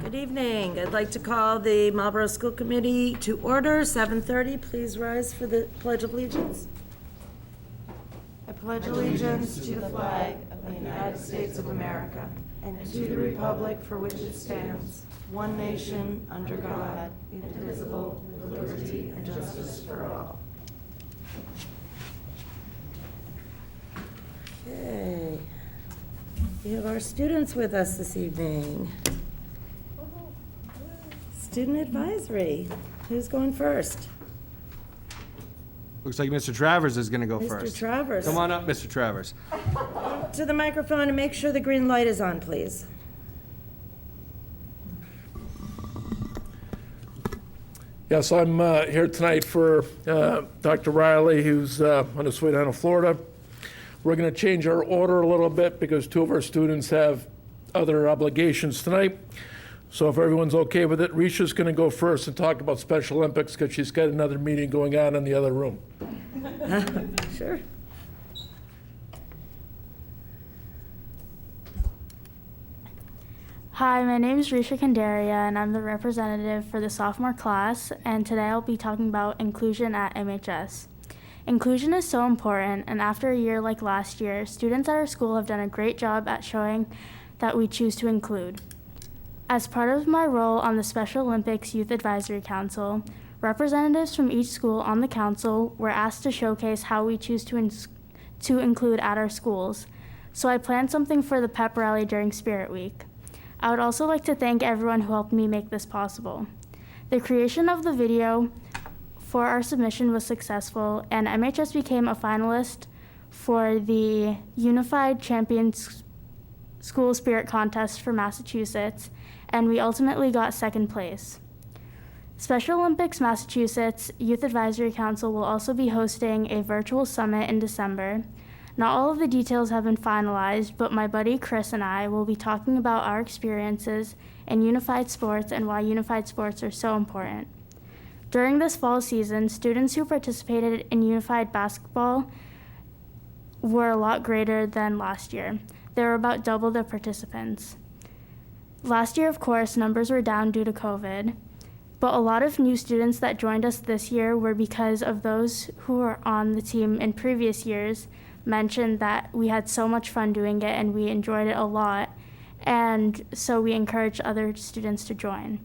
Good evening. I'd like to call the Marlborough School Committee to order, 7:30. Please rise for the Pledge of Allegiance. I pledge allegiance to the flag of the United States of America and to the republic for which it stands, one nation, under God, indivisible, with liberty and justice for all. Okay. We have our students with us this evening. Student advisory. Who's going first? Looks like Mr. Travers is going to go first. Mr. Travers. Come on up, Mr. Travers. To the microphone and make sure the green light is on, please. Yes, I'm here tonight for Dr. Riley, who's on his way down to Florida. We're going to change our order a little bit because two of our students have other obligations tonight. So if everyone's okay with it, Risha's going to go first and talk about Special Olympics because she's got another meeting going on in the other room. Sure. Hi, my name is Risha Kandaria, and I'm the representative for the sophomore class, and today I'll be talking about inclusion at MHS. Inclusion is so important, and after a year like last year, students at our school have done a great job at showing that we choose to include. As part of my role on the Special Olympics Youth Advisory Council, representatives from each school on the council were asked to showcase how we choose to include at our schools. So I planned something for the pep rally during Spirit Week. I would also like to thank everyone who helped me make this possible. The creation of the video for our submission was successful, and MHS became a finalist for the Unified Champions School Spirit Contest for Massachusetts, and we ultimately got second place. Special Olympics Massachusetts Youth Advisory Council will also be hosting a virtual summit in December. Not all of the details have been finalized, but my buddy Chris and I will be talking about our experiences in unified sports and why unified sports are so important. During this fall season, students who participated in unified basketball were a lot greater than last year. There were about double the participants. Last year, of course, numbers were down due to COVID, but a lot of new students that joined us this year were because of those who were on the team in previous years mentioned that we had so much fun doing it and we enjoyed it a lot, and so we encouraged other students to join.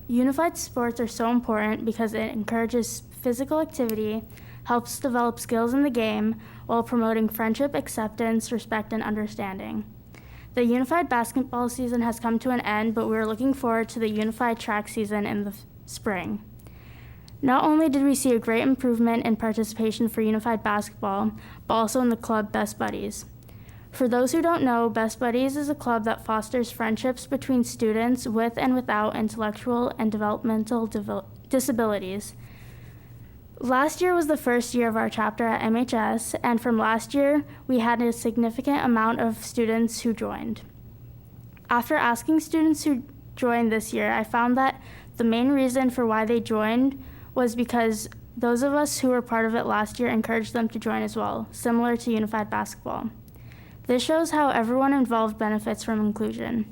Unified sports are so important because it encourages physical activity, helps develop skills in the game, while promoting friendship, acceptance, respect, and understanding. The unified basketball season has come to an end, but we're looking forward to the unified track season in the spring. Not only did we see a great improvement in participation for unified basketball, but also in the club Best Buddies. For those who don't know, Best Buddies is a club that fosters friendships between students with and without intellectual and developmental disabilities. Last year was the first year of our chapter at MHS, and from last year, we had a significant amount of students who joined. After asking students who joined this year, I found that the main reason for why they joined was because those of us who were part of it last year encouraged them to join as well, similar to unified basketball. This shows how everyone involved benefits from inclusion.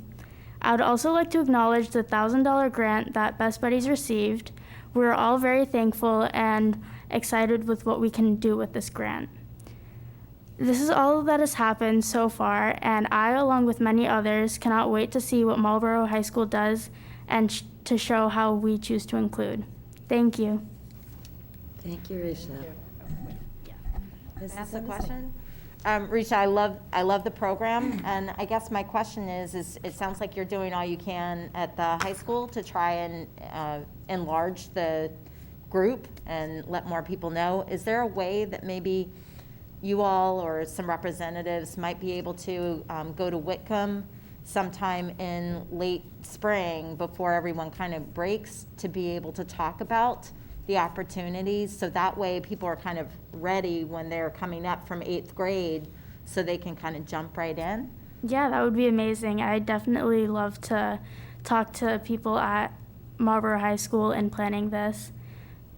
I would also like to acknowledge the $1,000 grant that Best Buddies received. We're all very thankful and excited with what we can do with this grant. This is all that has happened so far, and I, along with many others, cannot wait to see what Marlborough High School does and to show how we choose to include. Thank you. Thank you, Risha. Can I ask a question? Risha, I love the program, and I guess my question is it sounds like you're doing all you can at the high school to try and enlarge the group and let more people know. Is there a way that maybe you all or some representatives might be able to go to Whitcomb sometime in late spring before everyone kind of breaks to be able to talk about the opportunities, so that way people are kind of ready when they're coming up from 8th grade so they can kind of jump right in? Yeah, that would be amazing. I'd definitely love to talk to people at Marlborough High School in planning this,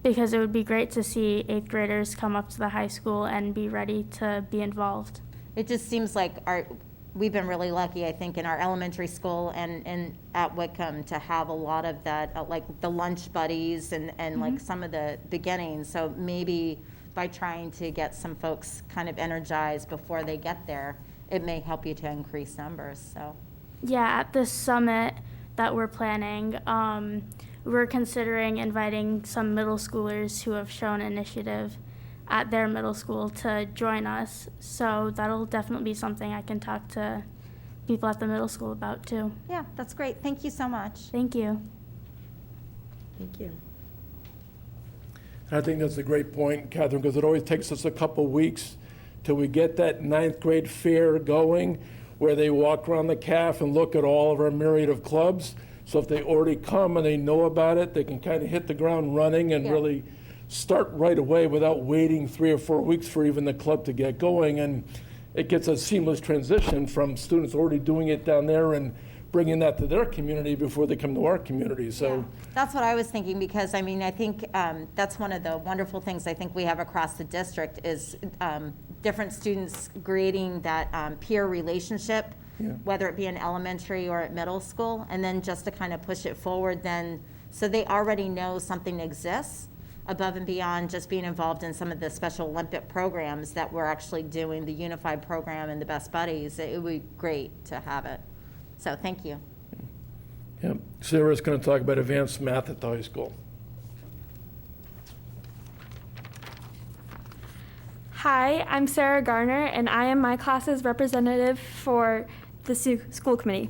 because it would be great to see 8th graders come up to the high school and be ready to be involved. It just seems like we've been really lucky, I think, in our elementary school and at Whitcomb to have a lot of that, like the lunch buddies and like some of the beginnings. So maybe by trying to get some folks kind of energized before they get there, it may help you to increase numbers, so. Yeah, at the summit that we're planning, we're considering inviting some middle schoolers who have shown initiative at their middle school to join us. So that'll definitely be something I can talk to people at the middle school about too. Yeah, that's great. Thank you so much. Thank you. Thank you. I think that's a great point, Catherine, because it always takes us a couple weeks till we get that 9th grade fair going, where they walk around the CAF and look at all of our myriad of clubs. So if they already come and they know about it, they can kind of hit the ground running and Yeah. really start right away without waiting 3 or 4 weeks for even the club to get going. And it gets a seamless transition from students already doing it down there and bringing that to their community before they come to our community. So Yeah, that's what I was thinking, because I mean, I think that's one of the wonderful things I think we have across the district is different students creating that peer relationship, Yeah. whether it be in elementary or at middle school, and then just to kind of push it forward then, so they already know something exists above and beyond just being involved in some of the Special Olympic programs that we're actually doing, the Unified program and the Best Buddies. It would be great to have it. So thank you. yeah. Sarah's going to talk about advanced math at the high school. Hi, I'm Sarah Garner, and I am my class's representative for the school committee.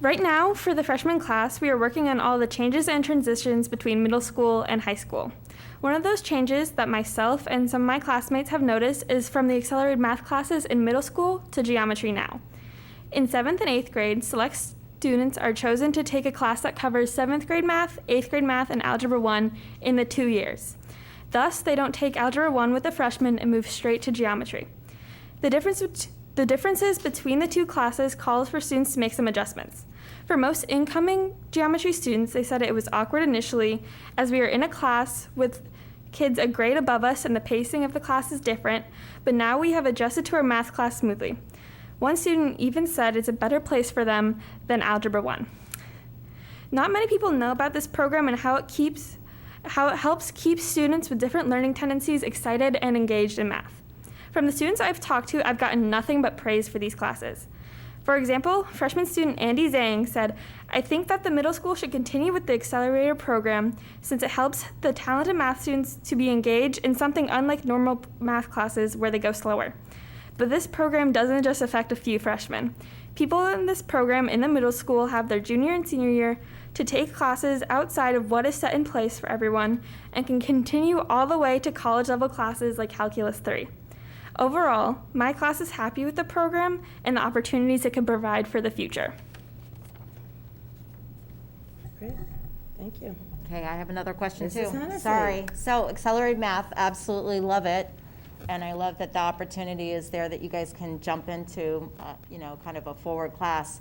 Right now, for the freshman class, we are working on all the changes and transitions between middle school and high school. One of those changes that myself and some of my classmates have noticed is from the accelerated math classes in middle school to geometry now. In 7th and 8th grade, select students are chosen to take a class that covers 7th grade math, 8th grade math, and Algebra 1 in the 2 years. Thus, they don't take Algebra 1 with the freshmen and move straight to geometry. The differences between the two classes calls for students to make some adjustments. For most incoming geometry students, they said it was awkward initially, as we are in a class with kids a grade above us and the pacing of the class is different, but now we have adjusted to our math class smoothly. One student even said it's a better place for them than Algebra 1. Not many people know about this program and how it helps keep students with different learning tendencies excited and engaged in math. From the students I've talked to, I've gotten nothing but praise for these classes. For example, freshman student Andy Zhang said, "I think that the middle school should continue with the accelerator program since it helps the talented math students to be engaged in something unlike normal math classes where they go slower. But this program doesn't just affect a few freshmen. People in this program in the middle school have their junior and senior year to take classes outside of what is set in place for everyone and can continue all the way to college level classes like Calculus 3. Overall, my class is happy with the program and the opportunities it can provide for the future." Great, thank you. Okay, I have another question too. Mrs. Hennessy. Sorry. So accelerated math, absolutely love it. And I love that the opportunity is there that you guys can jump into, kind of a forward class.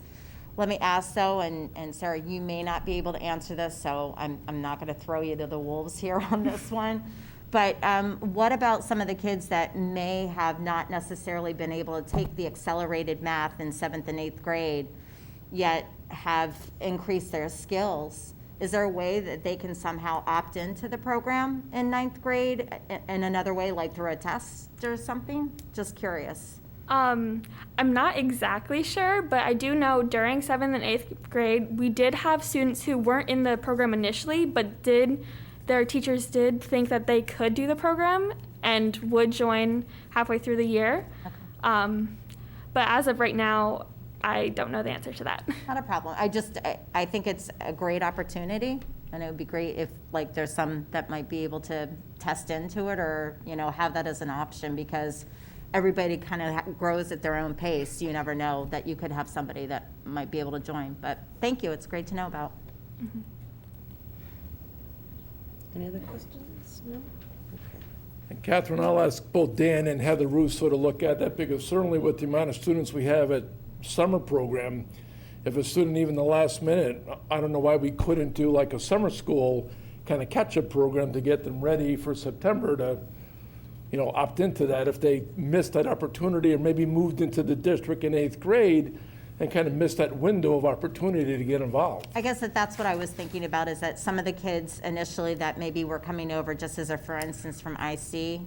Let me ask though, and Sarah, you may not be able to answer this, so I'm not going to throw you to the wolves here on this one. But what about some of the kids that may have not necessarily been able to take the accelerated math in 7th and 8th grade, yet have increased their skills? Is there a way that they can somehow opt into the program in 9th grade in another way, like through a test or something? Just curious. I'm not exactly sure, but I do know during 7th and 8th grade, we did have students who weren't in the program initially, but their teachers did think that they could do the program and would join halfway through the year. Okay. But as of right now, I don't know the answer to that. Not a problem. I think it's a great opportunity, and it would be great if, like, there's some that might be able to test into it or, have that as an option, because everybody kind of grows at their own pace. You never know that you could have somebody that might be able to join. But thank you. It's great to know about. Mm-hmm. Any other questions? No? Okay. And Catherine, I'll ask both Dan and Heather Russo to look at that, because certainly with the amount of students we have at summer program, if a student even the last minute, I don't know why we couldn't do like a summer school kind of catch-up program to get them ready for September to, opt into that if they missed that opportunity or maybe moved into the district in 8th grade and kind of missed that window of opportunity to get involved. I guess that's what I was thinking about, is that some of the kids initially that maybe were coming over, just as a for instance from IC,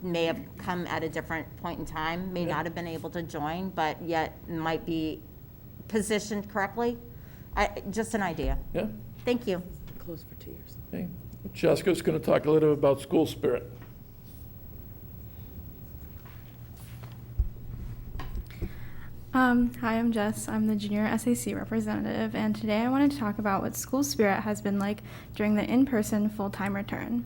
may have come at a different point in time, may not have been able to join, but yet might be positioned correctly. Just an idea. Yeah? Thank you. Closed for 2 years. Okay. Jessica's going to talk a little bit about school spirit. Hi, I'm Jess. I'm the junior SAC representative, and today I wanted to talk about what school spirit has been like during the in-person full-time return.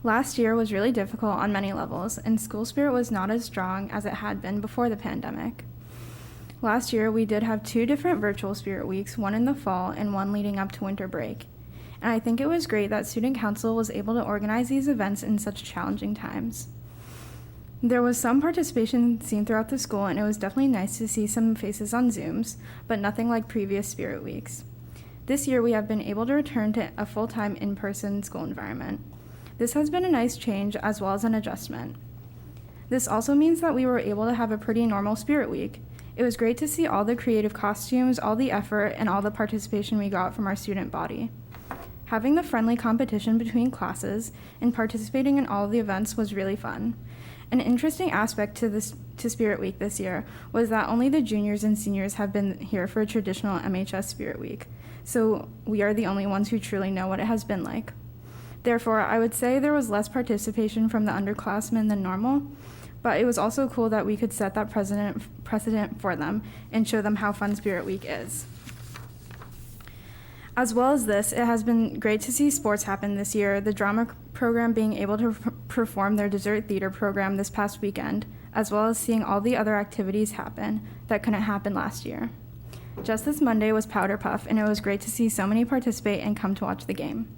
Last year was really difficult on many levels, and school spirit was not as strong as it had been before the pandemic. Last year, we did have 2 different virtual spirit weeks, one in the fall and one leading up to winter break. And I think it was great that Student Council was able to organize these events in such challenging times. There was some participation seen throughout the school, and it was definitely nice to see some faces on Zooms, but nothing like previous Spirit Weeks. This year, we have been able to return to a full-time in-person school environment. This has been a nice change as well as an adjustment. This also means that we were able to have a pretty normal Spirit Week. It was great to see all the creative costumes, all the effort, and all the participation we got from our student body. Having the friendly competition between classes and participating in all of the events was really fun. An interesting aspect to Spirit Week this year was that only the juniors and seniors have been here for a traditional MHS Spirit Week, so we are the only ones who truly know what it has been like. Therefore, I would say there was less participation from the underclassmen than normal, but it was also cool that we could set that precedent for them and show them how fun Spirit Week is. As well as this, it has been great to see sports happen this year, the drama program being able to perform their dessert theater program this past weekend, as well as seeing all the other activities happen that couldn't happen last year. Just this Monday was Powder Puff, and it was great to see so many participate and come to watch the game.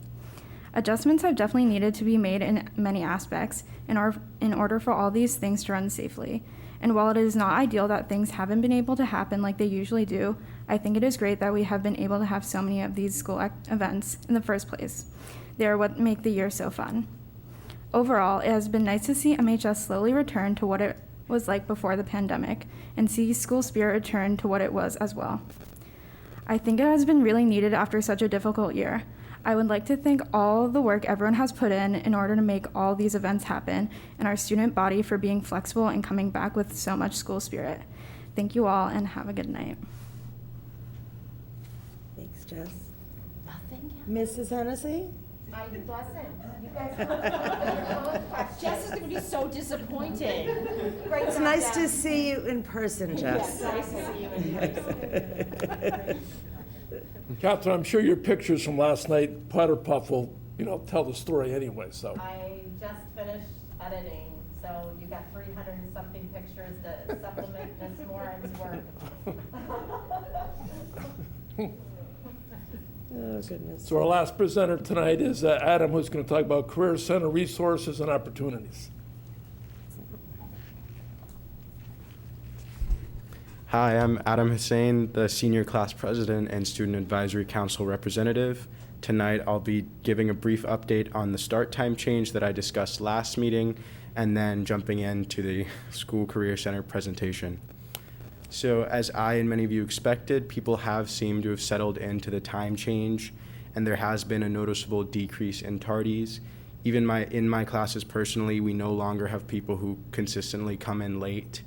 Adjustments have definitely needed to be made in many aspects in order for all these things to run safely. And while it is not ideal that things haven't been able to happen like they usually do, I think it is great that we have been able to have so many of these school events in the first place. They are what make the year so fun. Overall, it has been nice to see MHS slowly return to what it was like before the pandemic and see school spirit return to what it was as well. I think it has been really needed after such a difficult year. I would like to thank all the work everyone has put in order to make all these events happen, and our student body for being flexible and coming back with so much school spirit. Thank you all, and have a good night. Thanks, Jess. Nothing? Mrs. Hennessy? I wasn't. You guys Jess is going to be so disappointed. Great It's job, nice to Jess. see you in person, Jess. Nice to see you in person. Catherine, I'm sure your pictures from last night, Powder Puff, will, tell the story anyway, so. I just finished editing, so you got 300 and something pictures to supplement Ms. Moran's work. Oh, goodness. So our last presenter tonight is Adam, who's going to talk about Career Center resources and opportunities. Hi, I'm Adam Hussein, the Senior Class President and Student Advisory Council Representative. Tonight, I'll be giving a brief update on the start time change that I discussed last meeting, and then jumping into the School Career Center presentation. So, as I and many of you expected, people have seemed to have settled into the time change, and there has been a noticeable decrease in tardies. Even in my classes personally, we no longer have people who consistently come in late.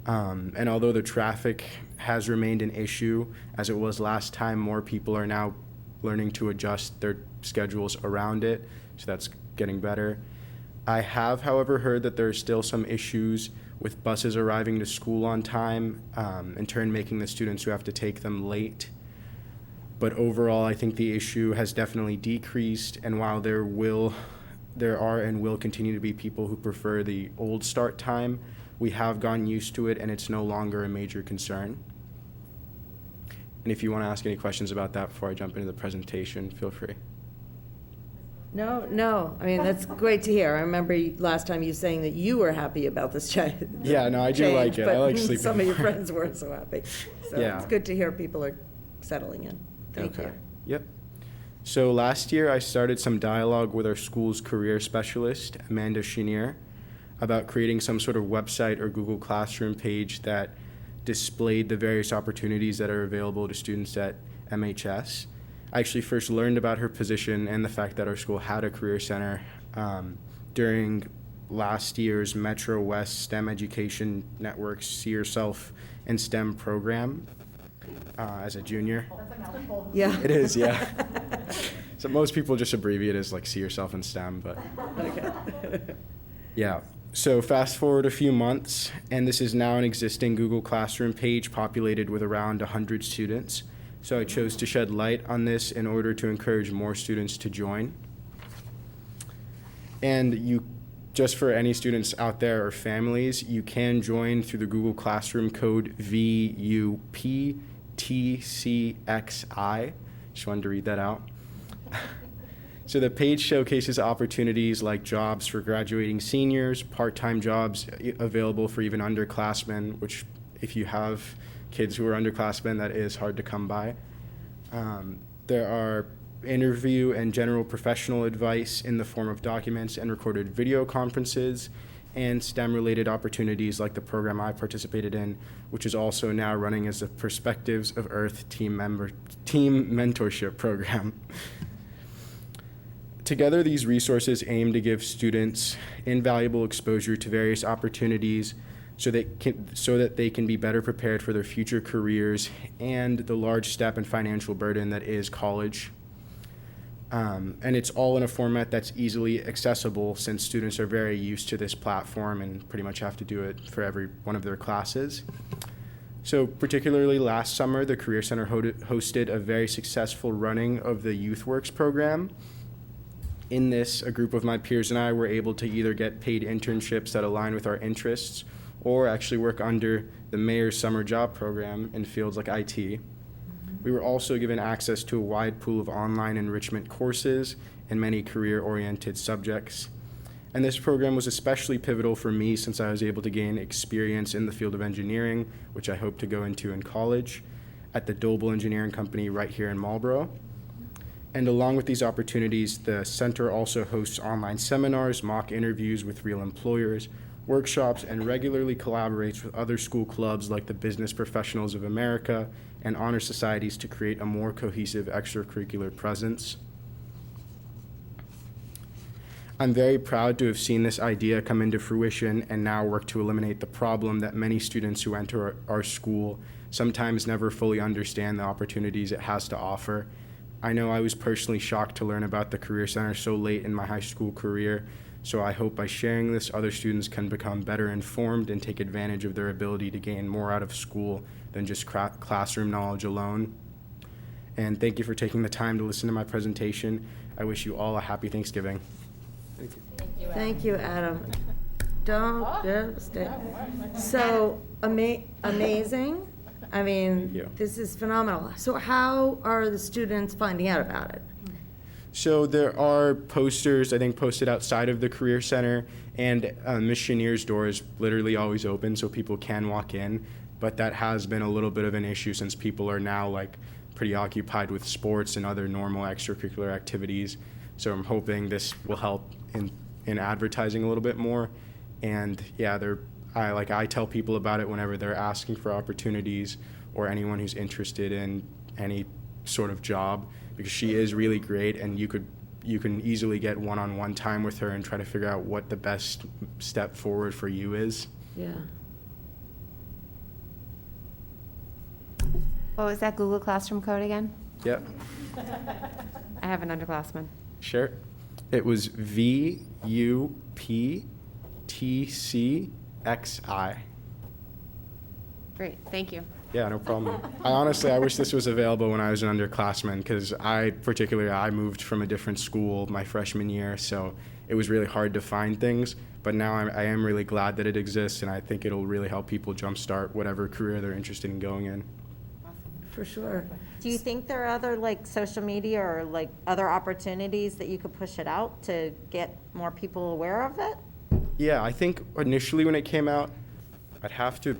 And although the traffic has remained an issue, as it was last time, more people are now learning to adjust their schedules around it, so that's getting better. I have, however, heard that there are still some issues with buses arriving to school on time, in turn making the students who have to take them late. But overall, I think the issue has definitely decreased, and while there are and will continue to be people who prefer the old start time, we have gotten used to it, and it's no longer a major concern. And if you want to ask any questions about that before I jump into the presentation, feel free. No. I mean, that's great to hear. I remember last time you saying that you were happy about this change. Yeah, no, I do like it. I like sleeping Some of your more. friends weren't so happy. So Yeah. it's good to hear people are settling in. Thank you. Yep. So last year, I started some dialogue with our school's career specialist, Amanda Chenier. about creating some sort of website or Google Classroom page that displayed the various opportunities that are available to students at MHS. I actually first learned about her position and the fact that our school had a career center during last year's Metro West STEM Education Network's See Yourself in STEM program as a junior. Yeah. It is, yeah. So most people just abbreviate it as like See Yourself in STEM, but yeah. So fast forward a few months, and this is now an existing Google Classroom page populated with around 100 students. So I chose to shed light on this in order to encourage more students to join. And just for any students out there or families, you can join through the Google Classroom code VUPTCXI. Just wanted to read that out. So the page showcases opportunities like jobs for graduating seniors, part-time jobs available for even underclassmen, which if you have kids who are underclassmen, that is hard to come by. There are interview and general professional advice in the form of documents and recorded video conferences, and STEM-related opportunities like the program I participated in, which is also now running as the Perspectives of Earth team mentorship program. Together, these resources aim to give students invaluable exposure to various opportunities so that they can be better prepared for their future careers and the large step and financial burden that is college. And it's all in a format that's easily accessible since students are very used to this platform and pretty much have to do it for every one of their classes. So particularly last summer, the Career Center hosted a very successful running of the YouthWorks program. In this, a group of my peers and I were able to either get paid internships that align with our interests or actually work under the mayor's summer job program in fields like IT. We were also given access to a wide pool of online enrichment courses and many career-oriented subjects. And this program was especially pivotal for me since I was able to gain experience in the field of engineering, which I hope to go into in college, at the Doble Engineering Company right here in Marlborough. And along with these opportunities, the center also hosts online seminars, mock interviews with real employers, workshops, and regularly collaborates with other school clubs like the Business Professionals of America and honor societies to create a more cohesive extracurricular presence. I'm very proud to have seen this idea come into fruition and now work to eliminate the problem that many students who enter our school sometimes never fully understand the opportunities it has to offer. I know I was personally shocked to learn about the Career Center so late in my high school career, so I hope by sharing this, other students can become better informed and take advantage of their ability to gain more out of school than just classroom knowledge alone. And thank you for taking the time to listen to my presentation. I wish you all a happy Thanksgiving. Thank you. Thank you, Adam. Don't stay. So amazing. I mean, Yeah. this is phenomenal. So how are the students finding out about it? So there are posters, I think, posted outside of the Career Center, and Missioneer's door is literally always open so people can walk in, but that has been a little bit of an issue since people are now like pretty occupied with sports and other normal extracurricular activities. So I'm hoping this will help in advertising a little bit more. And yeah, I tell people about it whenever they're asking for opportunities or anyone who's interested in any sort of job, because she is really great, and you can easily get one-on-one time with her and try to figure out what the best step forward for you is. Yeah. What was that Google Classroom code again? Yep. I have an underclassman. Sure. It was VUPTCXI. Great, thank you. Yeah, no problem. I wish this was available when I was an underclassman, because I moved from a different school my freshman year, so it was really hard to find things. But now I am really glad that it exists, and I think it'll really help people jumpstart whatever career they're interested in going in. For sure. Do you think there are other like social media or like other opportunities that you could push it out to get more people aware of it? Yeah, I think initially when it came out, I'd have to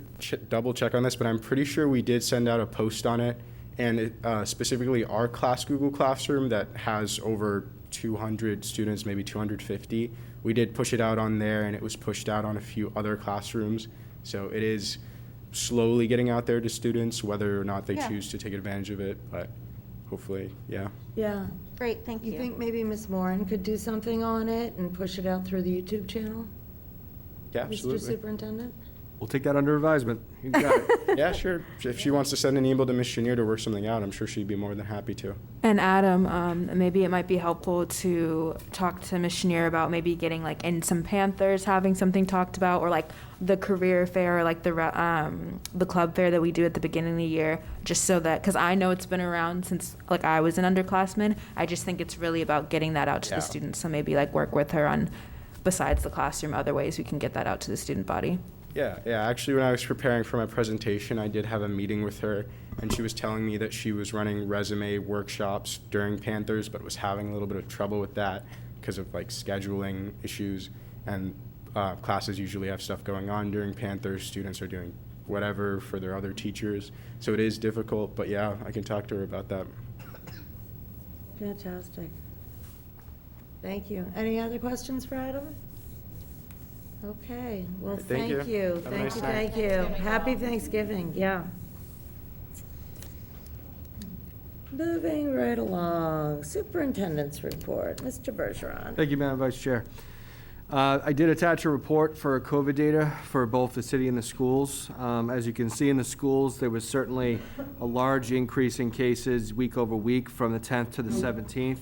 double check on this, but I'm pretty sure we did send out a post on it, and specifically our class Google Classroom that has over 200 students, maybe 250. We did push it out on there, and it was pushed out on a few other classrooms. So it is slowly getting out there to students, whether or not they Yeah. choose to take advantage of it, but hopefully, yeah. Yeah. Great, thank You you. think maybe Ms. Moran could do something on it and push it out through the YouTube channel? Yeah, Mr. absolutely. Superintendent? We'll take that under advisement. You got it. Yeah, sure. If she wants to send an email to Ms. Chenier to work something out, I'm sure she'd be more than happy to. And Adam, maybe it might be helpful to talk to Ms. Chenier about maybe getting like in some Panthers having something talked about, or like the career fair, or like the club fair that we do at the beginning of the year, just so that, because I know it's been around since like I was an underclassman. I just think it's really about getting that out to Yeah. the students. So maybe like work with her on, besides the classroom, other ways we can get that out to the student body. Yeah. Actually, when I was preparing for my presentation, I did have a meeting with her, and she was telling me that she was running resume workshops during Panthers, but was having a little bit of trouble with that because of like scheduling issues. And classes usually have stuff going on during Panthers. Students are doing whatever for their other teachers. So it is difficult, but yeah, I can talk to her about that. Fantastic. Thank you. Any other questions for Adam? Okay, well, Thank you. thank you. Have a Thank nice you, night. thank you. Happy Thanksgiving, yeah. Moving right along, Superintendent's report, Mr. Bergeron. Thank you, Madam Vice Chair. I did attach a report for COVID data for both the city and the schools. As you can see in the schools, there was certainly a large increase in cases week over week from the 10th to the 17th,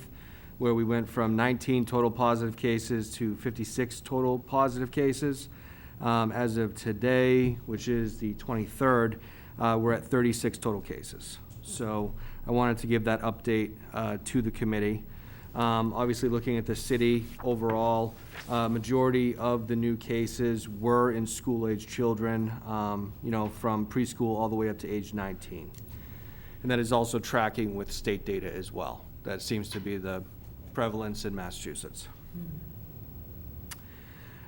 where we went from 19 total positive cases to 56 total positive cases. As of today, which is the 23rd, we're at 36 total cases. So I wanted to give that update to the committee. Obviously, looking at the city overall, majority of the new cases were in school-age children, from preschool all the way up to age 19. And that is also tracking with state data as well. That seems to be the prevalence in Massachusetts.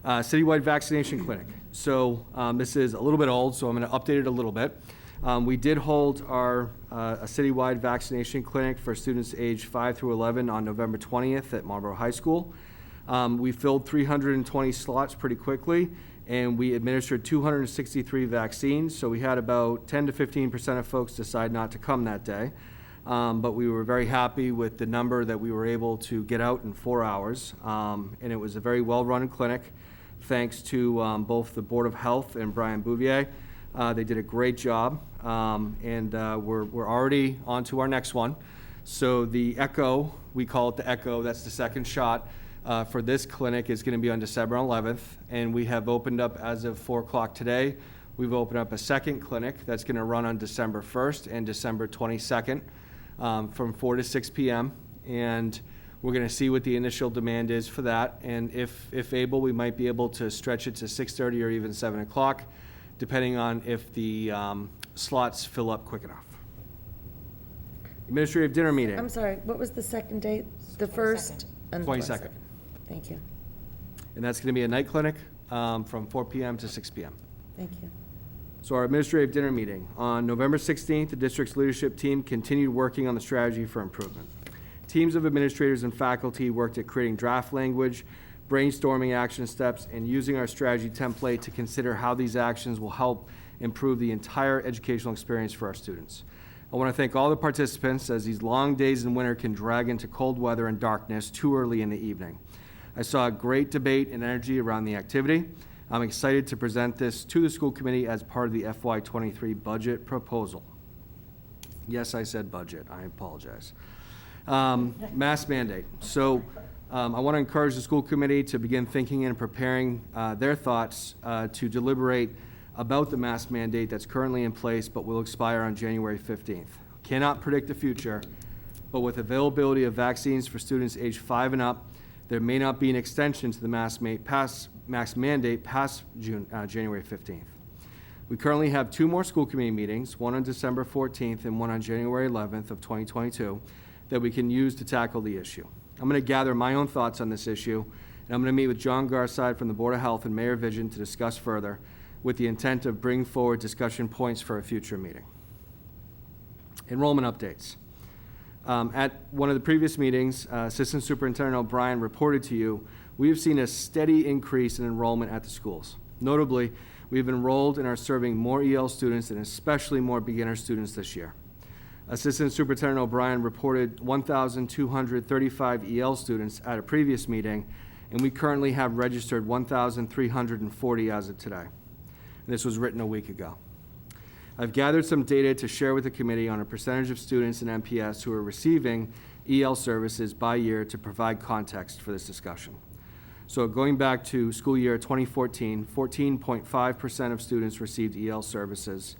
Citywide vaccination clinic. So this is a little bit old, so I'm going to update it a little bit. We did hold a citywide vaccination clinic for students aged 5 through 11 on November 20th at Marlborough High School. We filled 320 slots pretty quickly, and we administered 263 vaccines. So we had about 10 to 15% of folks decide not to come that day. But we were very happy with the number that we were able to get out in 4 hours. And it was a very well-run clinic, thanks to both the Board of Health and Brian Bouvier. They did a great job, and we're already on to our next one. So the Echo, we call it the Echo, that's the second shot for this clinic, is going to be on December 11th. And we have opened up, as of 4 o'clock today, we've opened up a second clinic that's going to run on December 1st and December 22nd. From 4 to 6 p.m. And we're going to see what the initial demand is for that. And if able, we might be able to stretch it to 6:30 or even 7 o'clock, depending on if the slots fill up quick enough. Administrative dinner meeting. I'm sorry, what was the second date? The first? And 22nd. Thank you, And that's going to be a night clinic from 4 p.m. to 6 p.m. thank you. So our administrative dinner meeting. On November 16th, the district's leadership team continued working on the strategy for improvement. Teams of administrators and faculty worked at creating draft language, brainstorming action steps, and using our strategy template to consider how these actions will help improve the entire educational experience for our students. I want to thank all the participants, as these long days in winter can drag into cold weather and darkness too early in the evening. I saw a great debate and energy around the activity. I'm excited to present this to the school committee as part of the FY23 budget proposal. Yes, I said budget. I apologize. Mask mandate. So I want to encourage the school committee to begin thinking and preparing their thoughts to deliberate about the mask mandate that's currently in place but will expire on January 15th. Cannot predict the future, but with availability of vaccines for students aged 5 and up, there may not be an extension to the mask mandate past January 15th. We currently have 2 more school committee meetings, one on December 14th and one on January 11th of 2022, that we can use to tackle the issue. I'm going to gather my own thoughts on this issue, and I'm going to meet with John Garside from the Board of Health and Mayor Vision to discuss further, with the intent of bringing forward discussion points for a future meeting. Enrollment updates. At one of the previous meetings, Assistant Superintendent O'Brien reported to you, we have seen a steady increase in enrollment at the schools. Notably, we've enrolled and are serving more EL students and especially more beginner students this year. Assistant Superintendent O'Brien reported 1,235 EL students at a previous meeting, and we currently have registered 1,340 as of today. And this was written a week ago. I've gathered some data to share with the committee on a percentage of students in MPS who are receiving EL services by year to provide context for this discussion. So going back to school year 2014, 14.5% of students received EL services.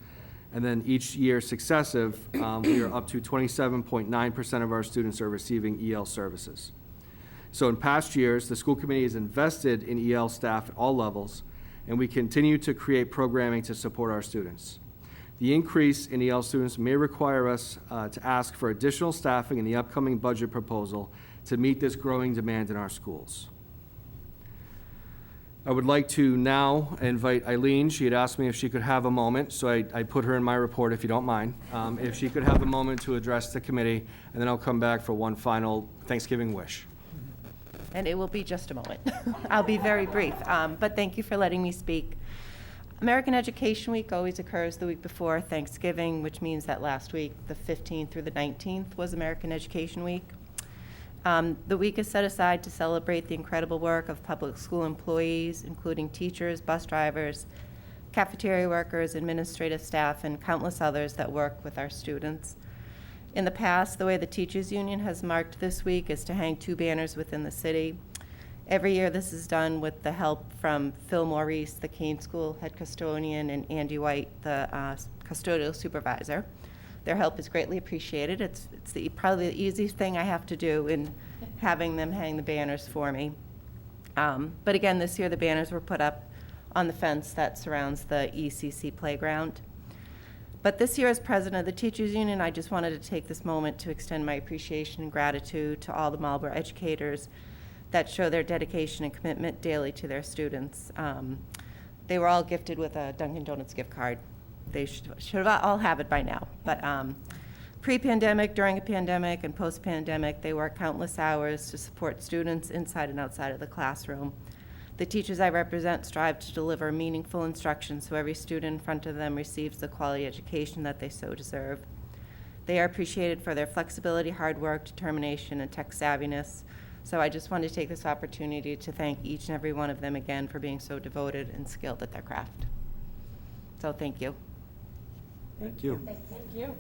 And then each year successive, we are up to 27.9% of our students are receiving EL services. So in past years, the school committee has invested in EL staff at all levels, and we continue to create programming to support our students. The increase in EL students may require us to ask for additional staffing in the upcoming budget proposal to meet this growing demand in our schools. I would like to now invite Eileen. She had asked me if she could have a moment, so I put her in my report, if you don't mind. If she could have a moment to address the committee, and then I'll come back for one final Thanksgiving wish. And it will be just a moment. I'll be very brief, but thank you for letting me speak. American Education Week always occurs the week before Thanksgiving, which means that last week, the 15th through the 19th, was American Education Week. The week is set aside to celebrate the incredible work of public school employees, including teachers, bus drivers, cafeteria workers, administrative staff, and countless others that work with our students. In the past, the way the Teachers Union has marked this week is to hang 2 banners within the city. Every year this is done with the help from Phil Maurice, the Kane School head custodian, and Andy White, the custodial supervisor. Their help is greatly appreciated. It's probably the easiest thing I have to do in having them hang the banners for me. But again, this year the banners were put up on the fence that surrounds the ECC playground. But this year, as president of the Teachers Union, I just wanted to take this moment to extend my appreciation and gratitude to all the Marlborough educators that show their dedication and commitment daily to their students. They were all gifted with a Dunkin' Donuts gift card. They should all have it by now. But pre-pandemic, during a pandemic, and post-pandemic, they work countless hours to support students inside and outside of the classroom. The teachers I represent strive to deliver meaningful instruction so every student in front of them receives the quality education that they so deserve. They are appreciated for their flexibility, hard work, determination, and tech savviness. So I just wanted to take this opportunity to thank each and every one of them again for being so devoted and skilled at their craft. So thank you. Thank you. Thank you.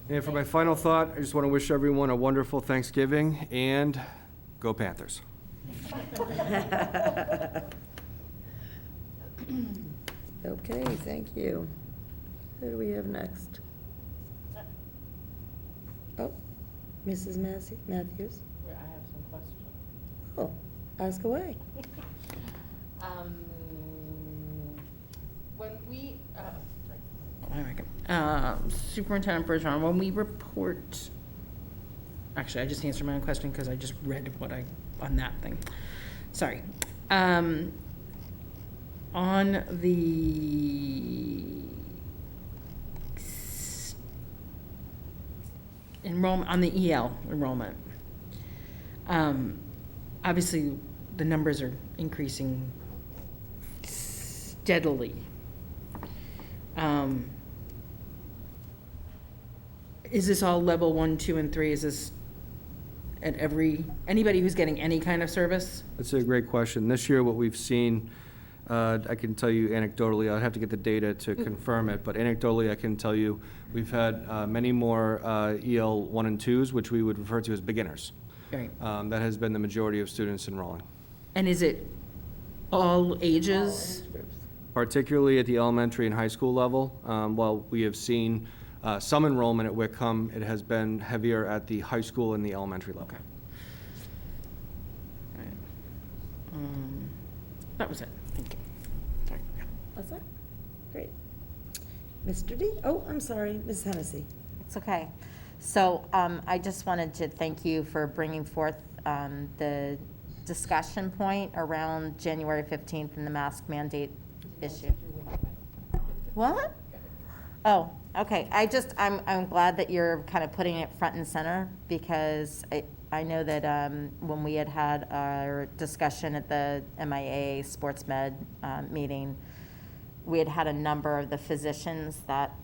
And for my final thought, I just want to wish everyone a wonderful Thanksgiving, and go Panthers. Okay, thank you. Who do we have next? Oh, Mrs. Matthews. I have some questions. Oh, ask away. When we, Superintendent Bergeron, when we report, actually, I just answered my own question because I just read on that thing. Sorry. On the enrollment, on the EL enrollment, obviously the numbers are increasing steadily. Is this all level 1, 2, and 3? Is this at anybody who's getting any kind of service? That's a great question. This year, what we've seen, I can tell you anecdotally, I'd have to get the data to confirm it, but anecdotally, I can tell you we've had many more EL 1 and 2s, which we would refer to as beginners. Right. That has been the majority of students enrolling. And is it all ages? Particularly at the elementary and high school level. While we have seen some enrollment at Wickham, it has been heavier at the high school and the elementary level. Okay. All right. That was it. Thank you. Sorry. Yeah. What's that? Great. Mr. D? Oh, I'm sorry, Ms. Hennessy. It's okay. So I just wanted to thank you for bringing forth the discussion point around January 15th and the mask mandate issue. What? Oh, Okay, I'm glad that you're kind of putting it front and center, because I know that when we had our discussion at the MIA Sports Med meeting, we had a number of the physicians that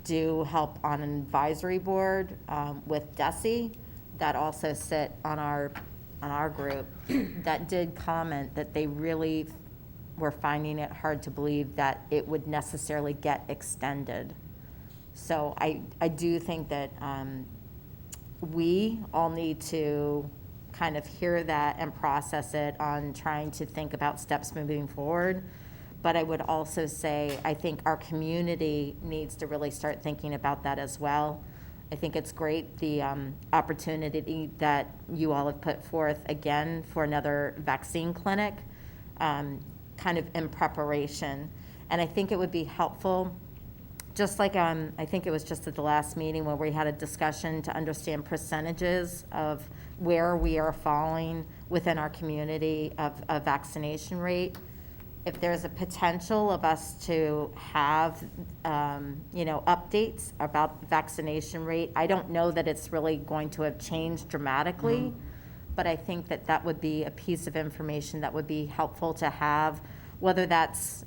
do help on an advisory board with DESE that also sit on our group that did comment that they really were finding it hard to believe that it would necessarily get extended. So I do think that we all need to kind of hear that and process it on trying to think about steps moving forward. But I would also say, I think our community needs to really start thinking about that as well. I think it's great, the opportunity that you all have put forth again for another vaccine clinic, kind of in preparation. And I think it would be helpful, just like I think it was just at the last meeting where we had a discussion to understand percentages of where we are falling within our community of a vaccination rate. If there's a potential of us to have, updates about vaccination rate, I don't know that it's really going to have changed dramatically, but I think that that would be a piece of information that would be helpful to have, whether that's,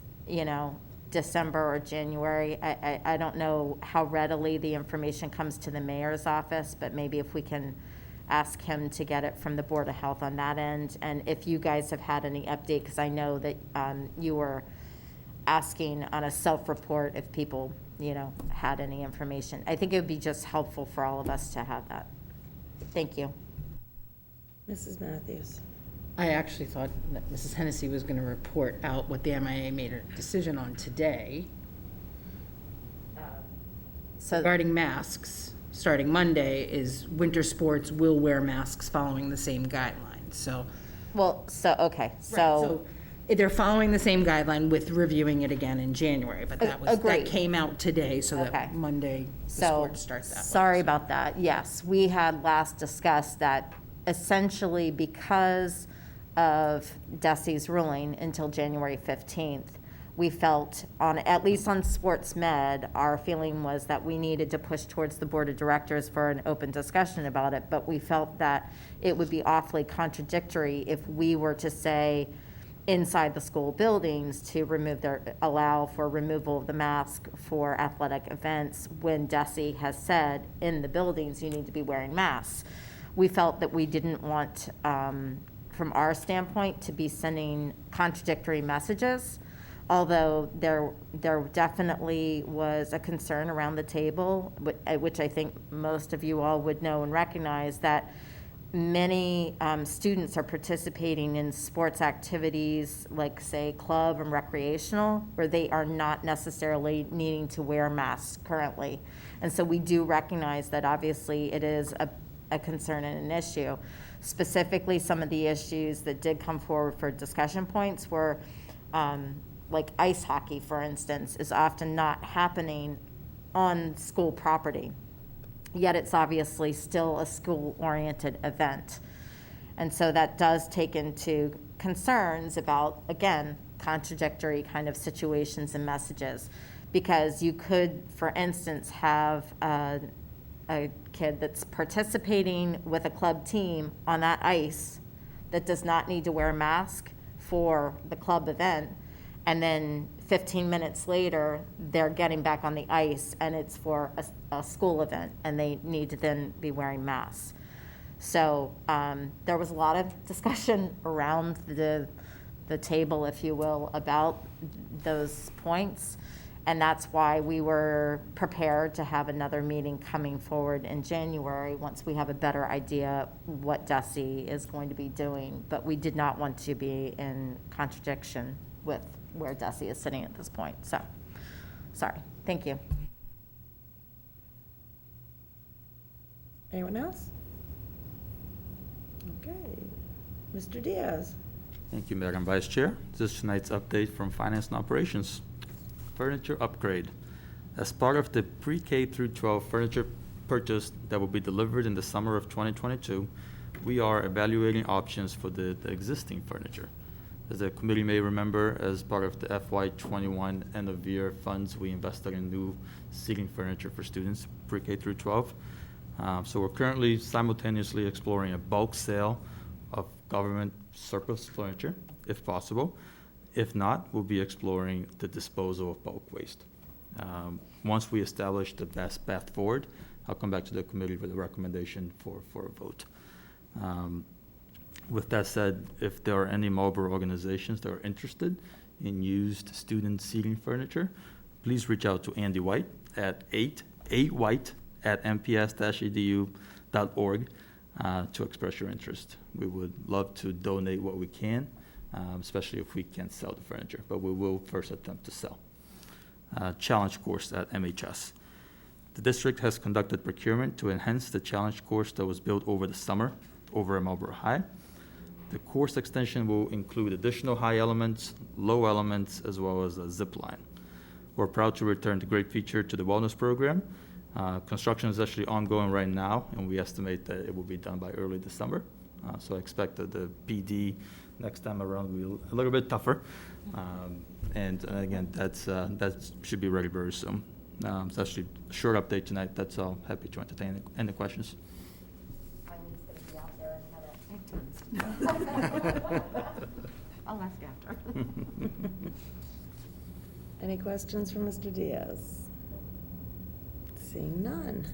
December or January. I don't know how readily the information comes to the mayor's office, but maybe if we can ask him to get it from the Board of Health on that end. And if you guys have had any update, because I know that you were asking on a self-report if people, had any information. I think it would be just helpful for all of us to have that. Thank you. Mrs. Matthews. I actually thought that Mrs. Hennessy was going to report out what the MIA made a decision on today regarding masks. Starting Monday is winter sports will wear masks following the same guidelines. So, so they're following the same guideline with reviewing it again in January, but that came out today, so that Monday the sport starts that way. Sorry about that. Yes, we had last discussed that essentially because of DESE's ruling until January 15th, we felt, at least on Sports Med, our feeling was that we needed to push towards the Board of Directors for an open discussion about it, but we felt that it would be awfully contradictory if we were to say inside the school buildings to allow for removal of the mask for athletic events when DESE has said in the buildings you need to be wearing masks. We felt that we didn't want, from our standpoint, to be sending contradictory messages. Although there definitely was a concern around the table, which I think most of you all would know and recognize, that many students are participating in sports activities like, say, club and recreational, where they are not necessarily needing to wear masks currently. And so we do recognize that obviously it is a concern and an issue. Specifically, some of the issues that did come forward for discussion points were like ice hockey, for instance, is often not happening on school property, yet it's obviously still a school-oriented event. And so that does take into concerns about, again, contradictory kind of situations and messages, because you could, for instance, have a kid that's participating with a club team on that ice that does not need to wear a mask for the club event, and then 15 minutes later, they're getting back on the ice, and it's for a school event, and they need to then be wearing masks. So there was a lot of discussion around the table, if you will, about those points, and that's why we were prepared to have another meeting coming forward in January once we have a better idea what DESE is going to be doing. But we did not want to be in contradiction with where DESE is sitting at this point. So, sorry. Thank you. Anyone else? Okay. Mr. Diaz. Thank you, Madam Vice Chair. This is tonight's update from Finance and Operations. Furniture upgrade. As part of the pre-K through 12 furniture purchase that will be delivered in the summer of 2022, we are evaluating options for the existing furniture. As the committee may remember, as part of the FY21 end-of-year funds, we invested in new seating furniture for students pre-K through 12. So we're currently simultaneously exploring a bulk sale of government surplus furniture, if possible. If not, we'll be exploring the disposal of bulk waste. Once we establish the best path forward, I'll come back to the committee with a recommendation for a vote. With that said, if there are any Marlborough organizations that are interested in used student seating furniture, please reach out to Andy White at 8white@mps-edu.org to express your interest. We would love to donate what we can, especially if we can't sell the furniture, but we will first attempt to sell. Challenge course at MHS. The district has conducted procurement to enhance the challenge course that was built over the summer over at Marlborough High. The course extension will include additional high elements, low elements, as well as a zip line. We're proud to return the great feature to the wellness program. Construction is actually ongoing right now, and we estimate that it will be done by early December. So I expect that the PD next time around will be a little bit tougher. And again, that should be ready very soon. It's actually a short update tonight. That's all. Happy to entertain any questions. I'll ask after. Any questions for Mr. Diaz? Seeing none.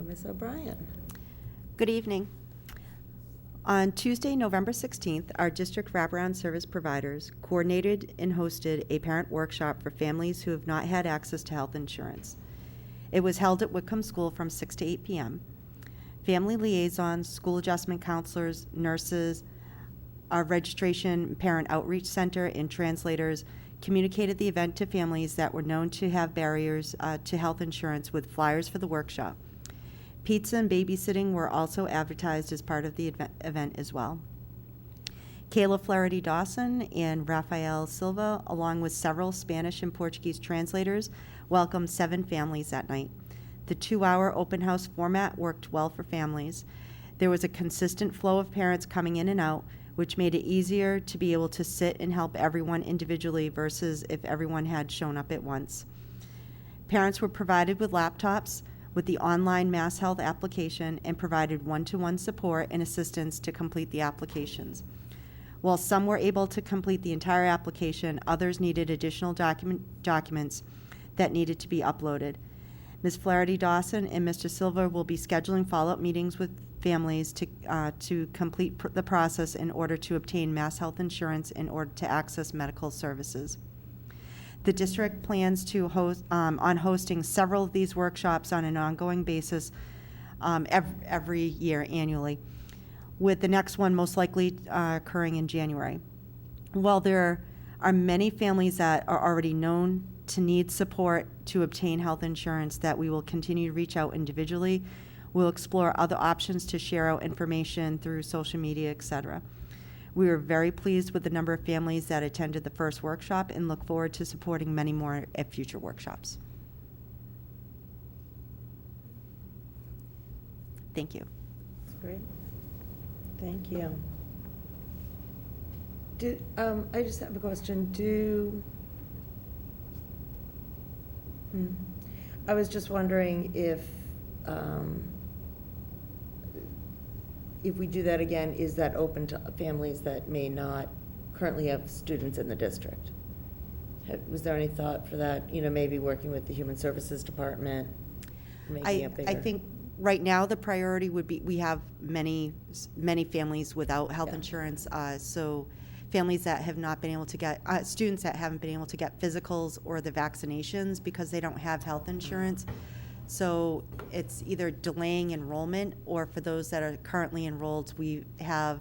Ms. O'Brien. Good evening. On Tuesday, November 16th, our district wraparound service providers coordinated and hosted a parent workshop for families who have not had access to health insurance. It was held at Whitcomb School from 6 to 8 p.m. Family liaisons, school adjustment counselors, nurses, our registration parent outreach center, and translators communicated the event to families that were known to have barriers to health insurance with flyers for the workshop. Pizza and babysitting were also advertised as part of the event as well. Kayla Flaherty Dawson and Rafael Silva, along with several Spanish and Portuguese translators, welcomed 7 families that night. The 2-hour open house format worked well for families. There was a consistent flow of parents coming in and out, which made it easier to be able to sit and help everyone individually versus if everyone had shown up at once. Parents were provided with laptops with the online Mass Health application and provided one-to-one support and assistance to complete the applications. While some were able to complete the entire application, others needed additional documents that needed to be uploaded. Ms. Flaherty Dawson and Mr. Silva will be scheduling follow-up meetings with families to complete the process in order to obtain Mass Health insurance in order to access medical services. The district plans to hosting several of these workshops on an ongoing basis every year annually, with the next one most likely occurring in January. While there are many families that are already known to need support to obtain health insurance that we will continue to reach out individually, we'll explore other options to share out information through social media, etc. We were very pleased with the number of families that attended the first workshop and look forward to supporting many more at future workshops. Thank you. That's great. Thank you. I just have a question. I was just wondering if we do that again, is that open to families that may not currently have students in the district? Was there any thought for that? Maybe working with the Human Services Department, making it bigger? I think right now the priority would be, we have many families without health insurance, so families that have not been able to get, students that haven't been able to get physicals or the vaccinations because they don't have health insurance. So it's either delaying enrollment, or for those that are currently enrolled, we have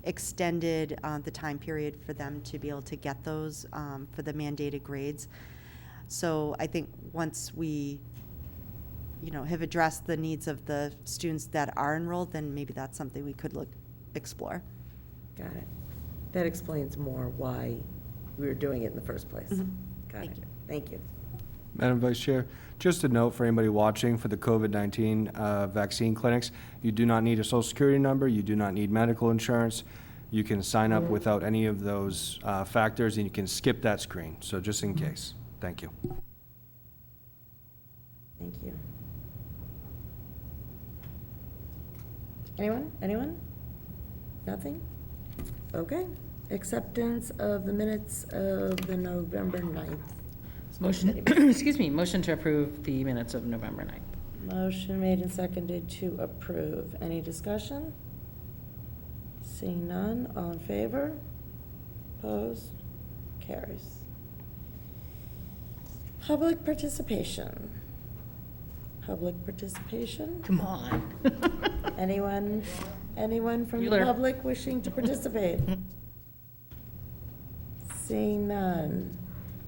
extended the time period for them to be able to get those for the mandated grades. So I think once we, have addressed the needs of the students that are enrolled, then maybe that's something we could explore. Got it. That explains more why we were doing it in the first place. Mm-hmm. Got it. Thank you. Madam Vice Chair, just a note for anybody watching for the COVID-19 vaccine clinics, you do not need a Social Security number, you do not need medical insurance, you can sign up without any of those factors, and you can skip that screen. So just in case. Thank you. Thank you. Anyone? Nothing? Okay. Acceptance of the minutes of the November 9th. Motion, excuse me, motion to approve the minutes of November 9th. Motion made and seconded to approve. Any discussion? Seeing none, all in favor? Opposed? Carries. Public participation. Public participation? Come on. Anyone from the Bueller. public wishing to participate? Seeing none.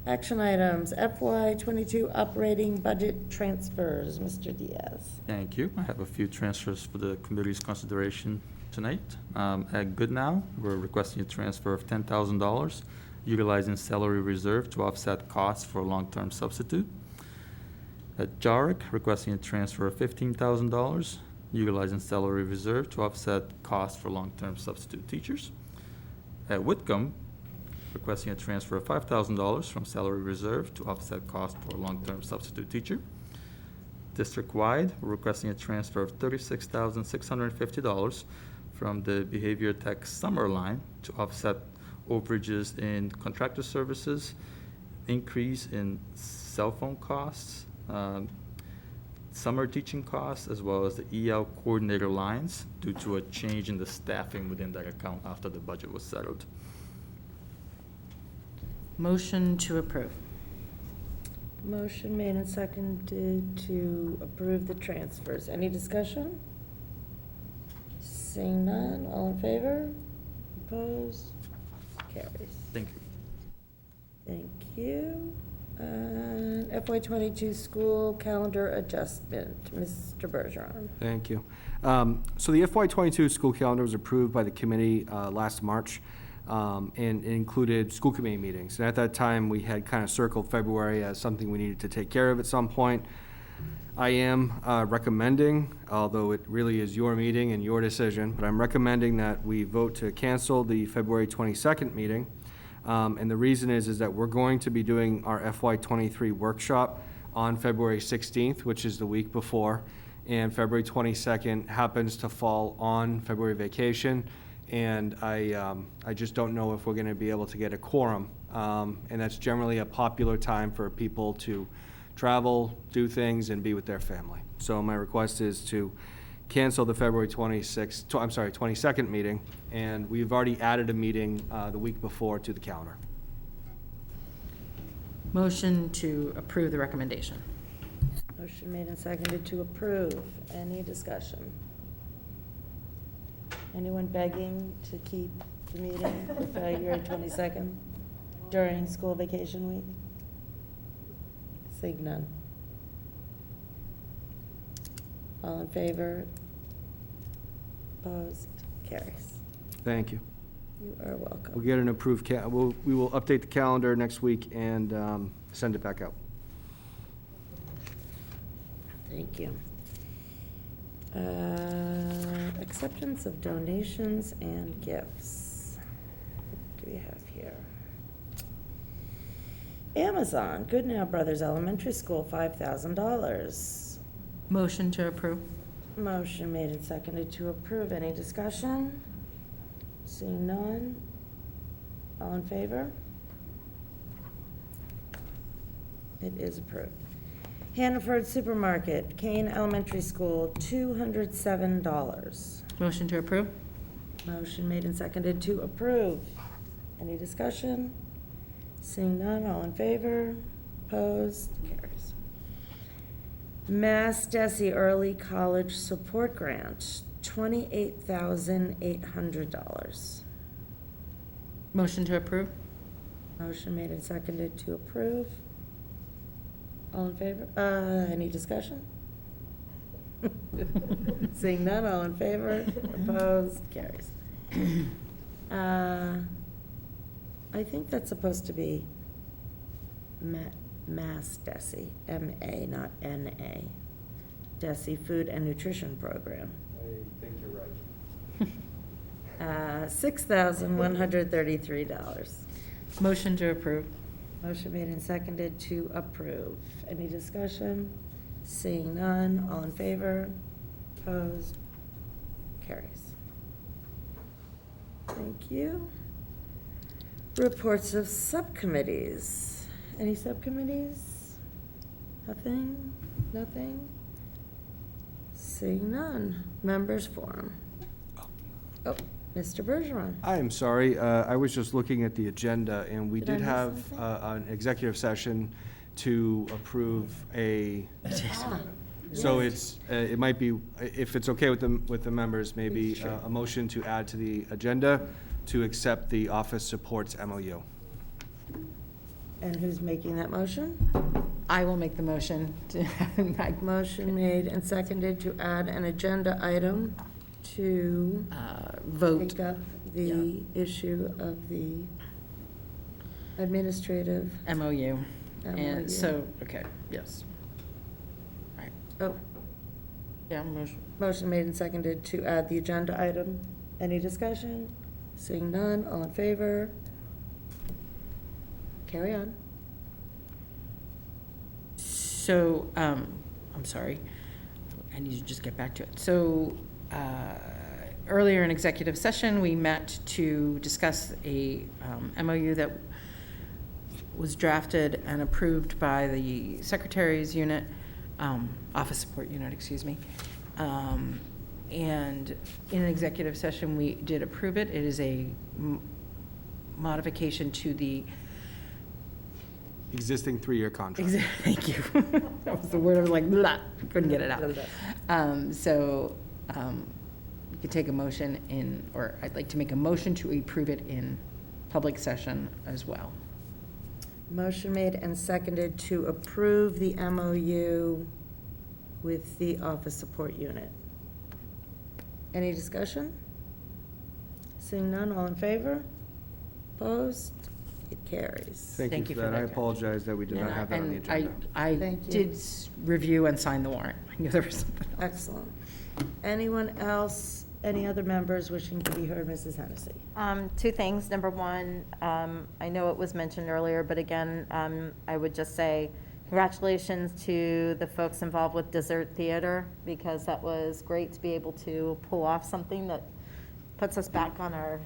Action items, FY '22 operating budget transfers. Mr. Diaz. Thank you. I have a few transfers for the committee's consideration tonight. At Goodnow, we're requesting a transfer of $10,000, utilizing salary reserve to offset costs for a long-term substitute. At Jarrick, requesting a transfer of $15,000, utilizing salary reserve to offset costs for long-term substitute teachers. At Whitcomb, requesting a transfer of $5,000 from salary reserve to offset costs for a long-term substitute teacher. District-wide, we're requesting a transfer of $36,650 from the Behavior Tech Summer line to offset overages in contractor services, increase in cell phone costs, summer teaching costs, as well as the EL coordinator lines due to a change in the staffing within that account after the budget was settled. Motion to approve. Motion made and seconded to approve the transfers. Any discussion? Seeing none, all in favor? Opposed? Carries. Thank you. Thank you. FY '22 school calendar adjustment, Mr. Bergeron. Thank you. So the FY '22 school calendar was approved by the committee last March, and it included school committee meetings. And at that time, we had kind of circled February as something we needed to take care of at some point. I am recommending, although it really is your meeting and your decision, but I'm recommending that we vote to cancel the February 22nd meeting. And the reason is that we're going to be doing our FY '23 workshop on February 16th, which is the week before, and February 22nd happens to fall on February vacation, and I just don't know if we're going to be able to get a quorum, and that's generally a popular time for people to travel, do things, and be with their family. So my request is to cancel the February 22nd meeting, and we've already added a meeting the week before to the calendar. Motion to approve the recommendation. Motion made and seconded to approve. Any discussion? Anyone begging to keep the meeting for February 22nd during school vacation week? Seeing none. All in favor? Opposed? Carries. Thank you. You are welcome. We'll get an approved, we will update the calendar next week and send it back out. Thank you. Acceptance of donations and gifts. What do we have here? Amazon, Goodnow Brothers Elementary School, $5,000. Motion to approve. Motion made and seconded to approve. Any discussion? Seeing none. All in favor? It is approved. Hannaford Supermarket, Kane Elementary School, $207. Motion to approve. Motion made and seconded to approve. Any discussion? Seeing none, all in favor? Opposed? Carries. Mass DESI Early College Support Grant, $28,800. Motion to approve. Motion made and seconded to approve. All in favor? Any discussion? Seeing none, all in favor? Opposed? Carries. I think that's supposed to be Mass DESI, M-A, not N-A. DESI Food and Nutrition Program. I think you're right. $6,133. Motion to approve. Motion made and seconded to approve. Any discussion? Seeing none, all in favor? Opposed? Carries. Thank you. Reports of subcommittees. Any subcommittees? Nothing? Nothing? Seeing none. Members forum. Oh, Mr. Bergeron. I am sorry, I was just looking at the agenda, and we Did I did miss have something? an executive session to approve a, so it's, it might be, if it's okay with the members, maybe a motion to add to the agenda to accept the office supports MOU. And who's making that motion? I will make the motion to, Motion made and seconded to add an agenda item to vote. take up the issue of the administrative. MOU. MOU. And so, okay, yes. Right. Oh, Yeah, motion. motion made and seconded to add the agenda item. Any discussion? Seeing none, all in favor? Carry on. So, I'm sorry, I need to just get back to it. So, earlier in executive session, we met to discuss a MOU that was drafted and approved by the Secretary's unit, Office Support Unit, excuse me. And in an executive session, we did approve it. It is a modification to the Existing 3-year contract. Thank you. That was the word I was like, blah, couldn't get it out. So you could take a motion in, or I'd like to make a motion to approve it in public session as well. Motion made and seconded to approve the MOU with the Office Support Unit. Any discussion? Seeing none, all in favor? Opposed? It carries. Thank you for that. I apologize that we did not have that on the And agenda. I Thank you. did review and sign the warrant. I knew there was something else. Excellent. Anyone else, any other members wishing to be heard? Mrs. Hennessy. Two things. Number one, I know it was mentioned earlier, but again, I would just say congratulations to the folks involved with Dessert Theater, because that was great to be able to pull off something that puts us back on our,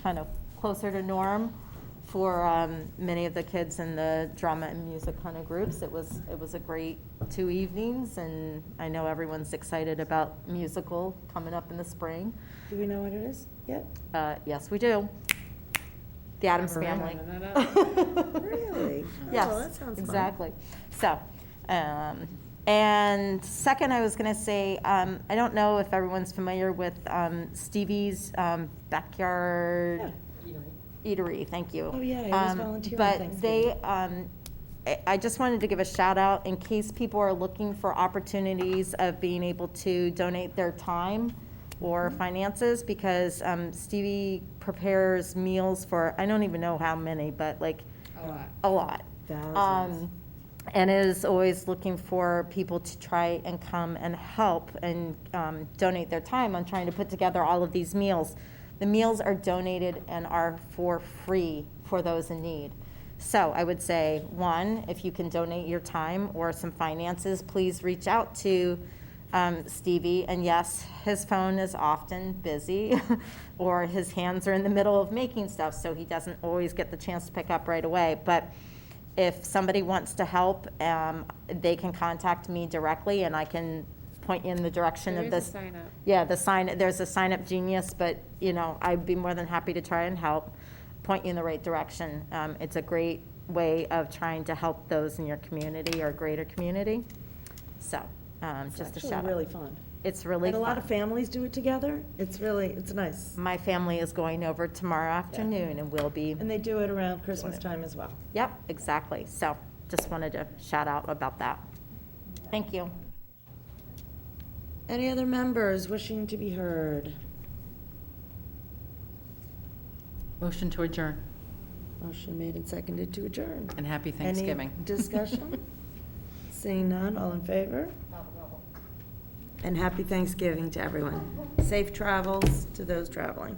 kind of closer to norm for many of the kids in the drama and music kind of groups. It was a great 2 evenings, and I know everyone's excited about musical coming up in the spring. Do we know what it is yet? Yes, we do. The Addams Family. Really? Yes, Oh, that sounds fun. exactly. So, and second, I was going to say, I don't know if everyone's familiar with Stevie's Backyard Eatery. Thank you. Oh, yeah, I was volunteering But Thanksgiving. I just wanted to give a shout out in case people are looking for opportunities of being able to donate their time or finances, because Stevie prepares meals for, I don't even know how many, but like a lot. Thousands. And is always looking for people to try and come and help and donate their time on trying to put together all of these meals. The meals are donated and are for free for those in need. So I would say, one, if you can donate your time or some finances, please reach out to Stevie. And yes, his phone is often busy or his hands are in the middle of making stuff, so he doesn't always get the chance to pick up right away. But if somebody wants to help, they can contact me directly and I can point you in the direction of this. Sign up. Yeah, there's a Sign Up Genius, but, I'd be more than happy to try and help, point you in the right direction. It's a great way of trying to help those in your community or greater community. So, just a shout out. It's really fun. It's really And fun. a lot of families do it together. It's nice. My family is going over tomorrow afternoon and we'll be, And they do it around Christmas time as well. yep, exactly. So, just wanted to shout out about that. Thank you. Any other members wishing to be heard? Motion to adjourn. Motion made and seconded to adjourn. And happy Thanksgiving. Any discussion? Seeing none, all in favor? and happy Thanksgiving to everyone. Safe travels to those traveling.